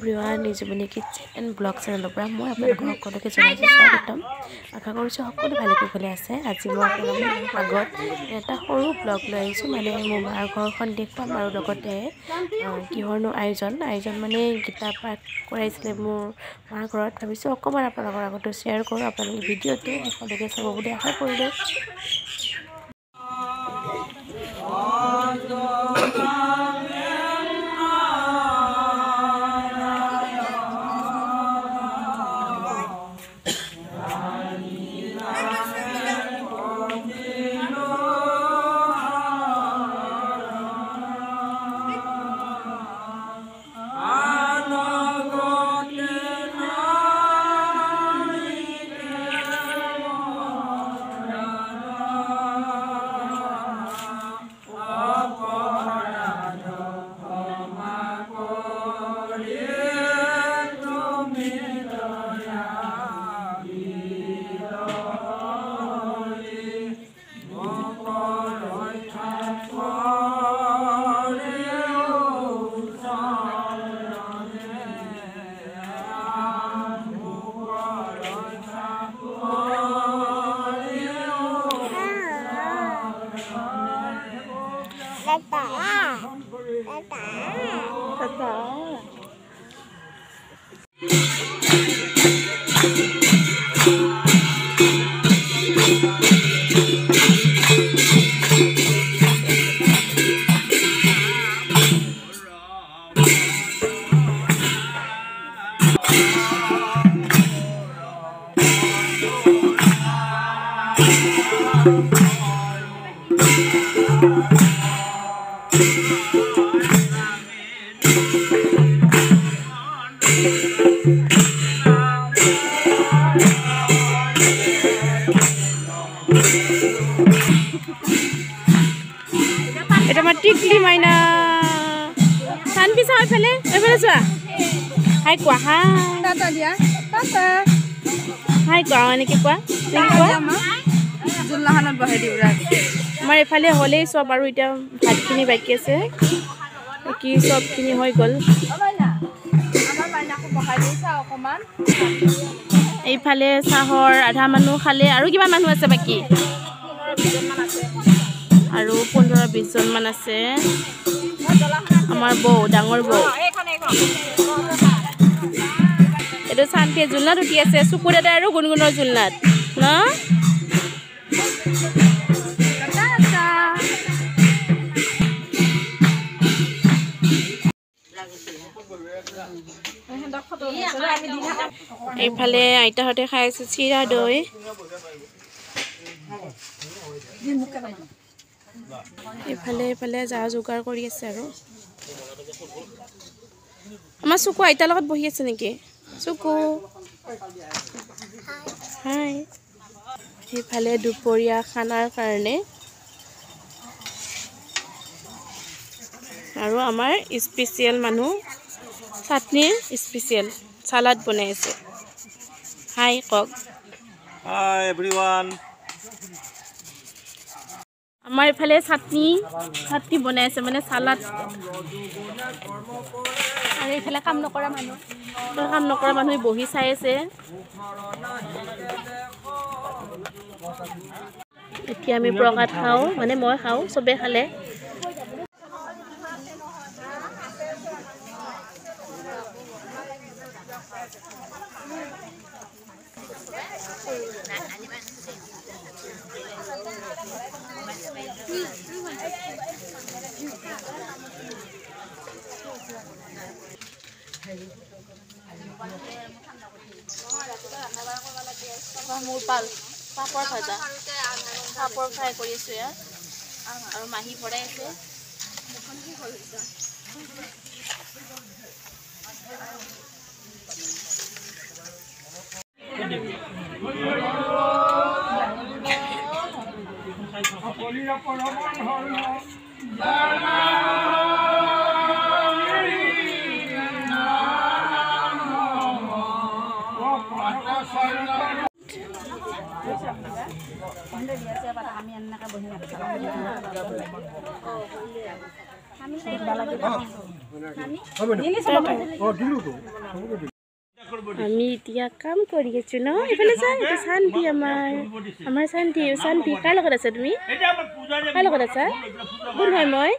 Everyone নিজুমনি kitchen and blog চেনেলৰ পৰা মই আপোনালোকক সকলোকে জনাইছোঁ স্বাগতম। আশা কৰিছোঁ সকলো ভালে কুশলে আছে। আজি মই আপোনালোকৰ আগত এটা সৰু ব্লগ লৈ আহিছোঁ, মানে মোৰ মাৰ ঘৰখন দেখুৱাম আৰু লগতে কিহৰনো আয়োজন মানে গীতা পাঠ কৰাইছিলে মোৰ মাৰ ঘৰত। ভাবিছোঁ অকণমান আপোনালোকৰ আগতো শ্বেয়াৰ কৰোঁ, আপোনালোকে ভিডিঅ'টো শেষলৈকে চাব বুলি আশা কৰিলোঁ। এটা আমাৰ টিকলি মাইনা চান পিছা এইফালে চোৱা। হাই কোৱা, হাই কোৱা, এনেকৈ কোৱা। আমাৰ এইফালে হ'লেই চব, আৰু এতিয়া ভাতখিনি বাকী আছে, কি চবখিনি হৈ গ'ল। এইফালে চাহৰ আধা মানুহ খালে, আৰু কিমান মানুহ আছে বাকী? আৰু 15-20 জনমান আছে। আমাৰ বৌ, ডাঙৰ বৌ। এইটো চানফিয়ে জোলনাত উঠি আছে, চুকু দাদা আৰু গুণগুণৰ জোলনাত ন। এইফালে আইতাহঁতে খাই আছে চিৰা দৈ। এইফালে যা যোগাৰ কৰি আছে আৰু আমাৰ চুকু আইতাৰ লগত বহি আছে নেকি? চুকু হাই। সেইফালে দুপৰীয়া খানাৰ কাৰণে আৰু আমাৰ স্পেচিয়েল মানুহ চাটনিৰ স্পেচিয়েল চালাড বনাই আছে। হাই কওক। হাই এভৰিৱান। আমাৰ এইফালে চাটনি বনাই আছে, মানে চালাড। আৰু এইফালে কাম নকৰা মানুহ বহি চাই আছে। এতিয়া আমি প্ৰসাদ খাওঁ, মানে মই খাওঁ, চবে খালে। মোৰ পাপৰ ভাজা, পাপৰ ফ্ৰাই কৰি আছোঁ ইয়াত, আৰু মাহী ভৰাই আছে। আমি এতিয়া কাম কৰি আছো ন এইফালে যা এটা শান্তি আমাৰ শান্তি কাৰ লগত আছে তুমি কাৰ লগত আছা কোন হয় মই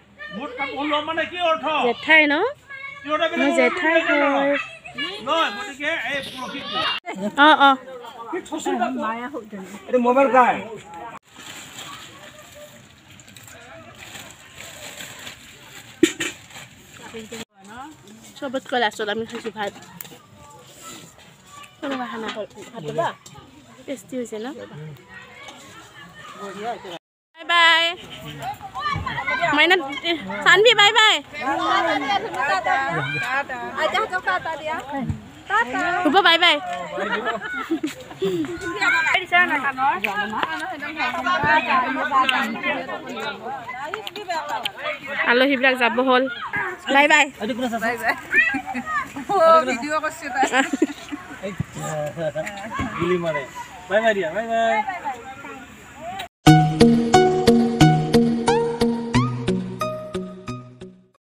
জেঠাই ন মই জেঠাই হয় মোবাইল কাই চবতকৈ লাষ্টত আমি খাইছোঁ ভাত কোনোবা খানা ভাত ল'বা টেষ্টি হৈছে ন বাই বাই মাইনা চানভি বাই বাই হ'ব বাই বাই আলহীবিলাক যাব হ'ল বাই বাই গুলি মাৰে বাই বাই দিয়া বাই বাই